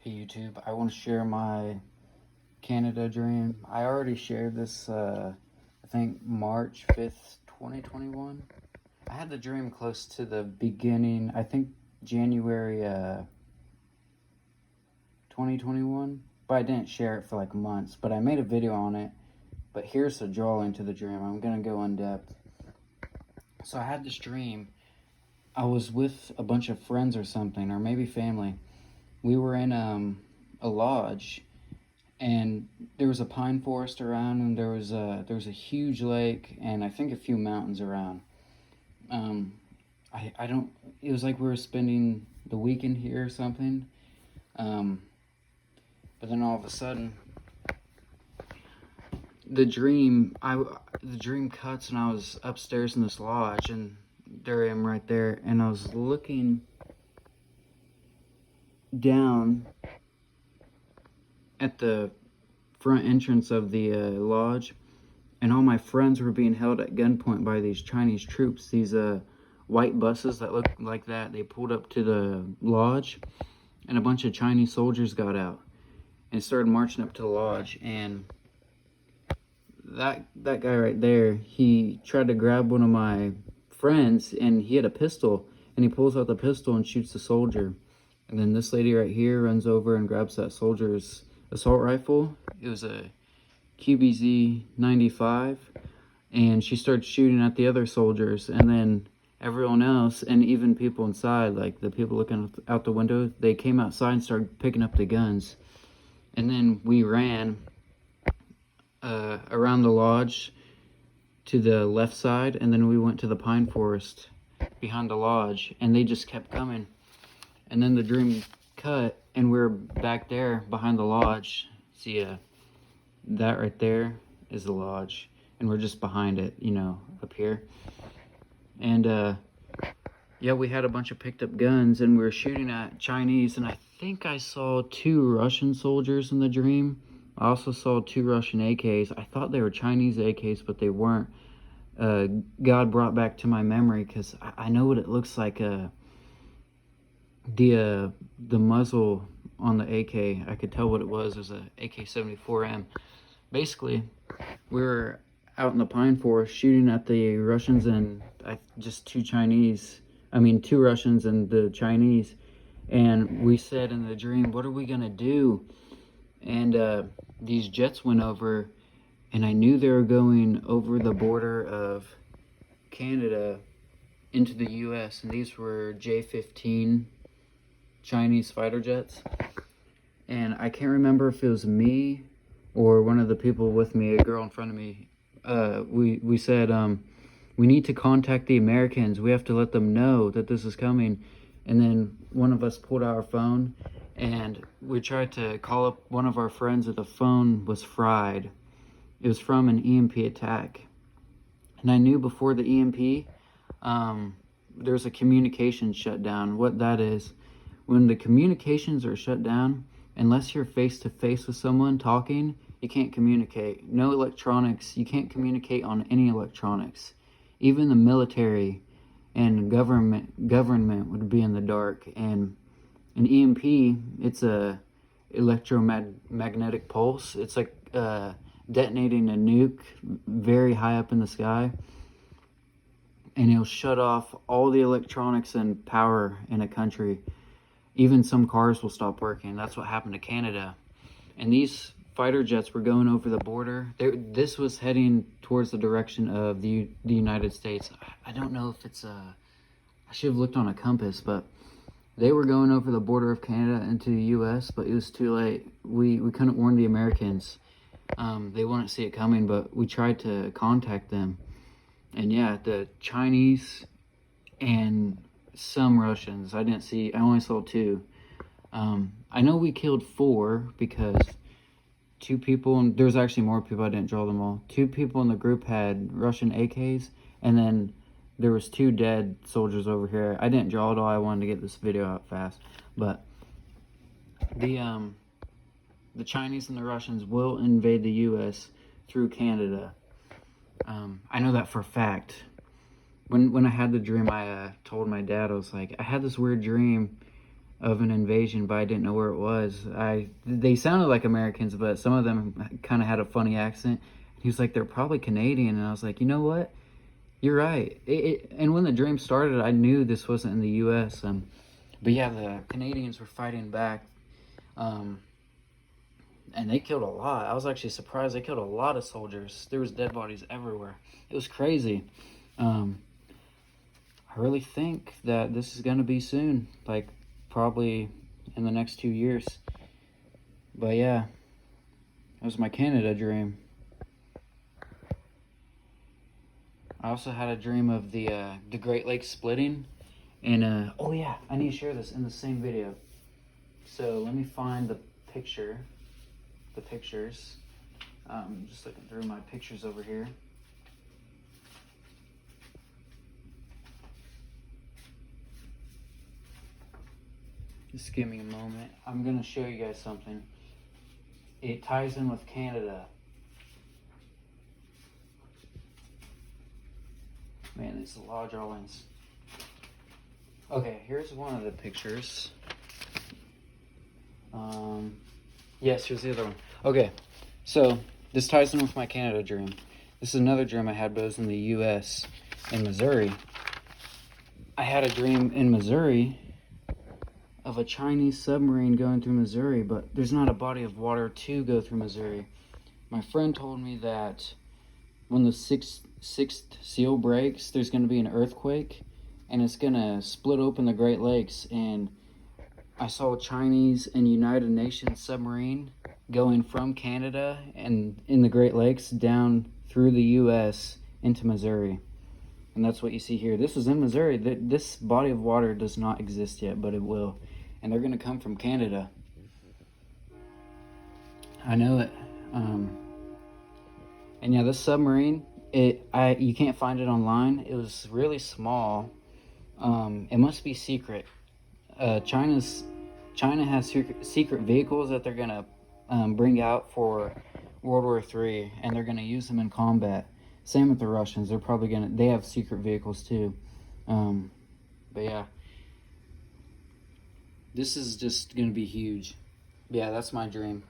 Hey YouTube, I want to share my Canada dream. I already shared this, I think March 5th, 2021. I had the dream close to the beginning, I think January 2021, but I didn't share it for like months, but I made a video on it. But here's the drawing to the dream. I'm going to go in depth. So I had this dream. I was with a bunch of friends or something, or maybe family. We were in a lodge, and there was a pine forest around, and there was a huge lake, and I think a few mountains around. Um, I don't. It was like we were spending the weekend here or something. Um, but then all of a sudden, the dream cuts, and I was upstairs in this lodge, and there I am right there, and I was looking down at the front entrance of the lodge, and all my friends were being held at gunpoint by these Chinese troops. These white buses that looked like that, they pulled up to the lodge, and a bunch of Chinese soldiers got out and started marching up to the lodge. And that guy right there, he tried to grab one of my friends, and he had a pistol, and he pulls out the pistol and shoots the soldier. And then this lady right here runs over and grabs that soldier's assault rifle. It was a QBZ 95, and she started shooting at the other soldiers, and then everyone else, and even people inside, like the people looking out the window, they came outside and started picking up the guns. And then we ran around the lodge to the left side, and then we went to the pine forest behind the lodge, and they just kept coming. And then the dream cut, and we're back there behind the lodge. See, that right there is the lodge, and we're just behind it, up here. And yeah, we had a bunch of picked up guns, and we were shooting at Chinese, and I think I saw 2 Russian soldiers in the dream. I also saw 2 Russian AKs. I thought they were Chinese AKs, but they weren't. God brought back to my memory, because I know what it looks like. The muzzle on the AK, I could tell what it was. It was a AK-74M. Basically, we were out in the pine forest shooting at the Russians and just 2 Russians and the Chinese. And we said in the dream, what are we gonna do? And these jets went over, and I knew they were going over the border of Canada into the US, and these were J-15 Chinese fighter jets. And I can't remember if it was me or one of the people with me, a girl in front of me. We said, we need to contact the Americans. We have to let them know that this is coming. And then one of us pulled out our phone, and we tried to call up one of our friends, but the phone was fried. It was from an EMP attack. And I knew before the EMP, there's a communication shutdown. What that is, when the communications are shut down, unless you're face to face with someone talking, you can't communicate. No electronics. You can't communicate on any electronics. Even the military and government would be in the dark. And an EMP, it's a electromagnetic pulse. It's like detonating a nuke very high up in the sky, and it'll shut off all the electronics and power in a country. Even some cars will stop working. That's what happened to Canada. And these fighter jets were going over the border. This was heading towards the direction of the United States. I don't know if it's I should have looked on a compass, but they were going over the border of Canada into the US, but it was too late. We couldn't warn the Americans. They wouldn't see it coming, but we tried to contact them. And yeah, the Chinese and some Russians. I only saw 2. I know we killed 4 because 2 people, and there's actually more people, I didn't draw them all. 2 people in the group had Russian AKs, and then there was 2 dead soldiers over here. I didn't draw it all, I wanted to get this video out fast. But the Chinese and the Russians will invade the US through Canada. I know that for a fact. When I had the dream, I told my dad, I was like, I had this weird dream, of an invasion, but I didn't know where it was. They sounded like Americans, but some of them kind of had a funny accent. He was like, they're probably Canadian, and I was like, you know what? You're right. And when the dream started, I knew this wasn't in the U.S. But yeah, the Canadians were fighting back, and they killed a lot. I was actually surprised. They killed a lot of soldiers. There was dead bodies everywhere. It was crazy. I really think that this is gonna be soon, like probably in the next 2 years. But yeah, that was my Canada dream. I also had a dream of the Great Lakes splitting, and oh yeah, I need to share this in the same video. So let me find the pictures. Just looking through my pictures over here. Just give me a moment. I'm gonna show you guys something. It ties in with Canada. Man, these are law drawings. Okay, here's one of the pictures. Yes, here's the other one. Okay, so this ties in with my Canada dream. This is another dream I had, but it was in the U.S., in Missouri. I had a dream in Missouri of a Chinese submarine going through Missouri, but there's not a body of water to go through Missouri. My friend told me that when the sixth seal breaks, there's going to be an earthquake, and it's going to split open the Great Lakes. And I saw a Chinese and United Nations submarine going from Canada and in the Great Lakes down through the U.S. into Missouri. And that's what you see here. This is in Missouri. This body of water does not exist yet, but it will. And they're going to come from Canada. I know it. And yeah, this submarine, you can't find it online. It was really small. It must be secret. China has secret vehicles that they're gonna bring out for World War III, and they're gonna use them in combat. Same with the Russians. They have secret vehicles too. But yeah, this is just gonna be huge. Yeah, that's my dream.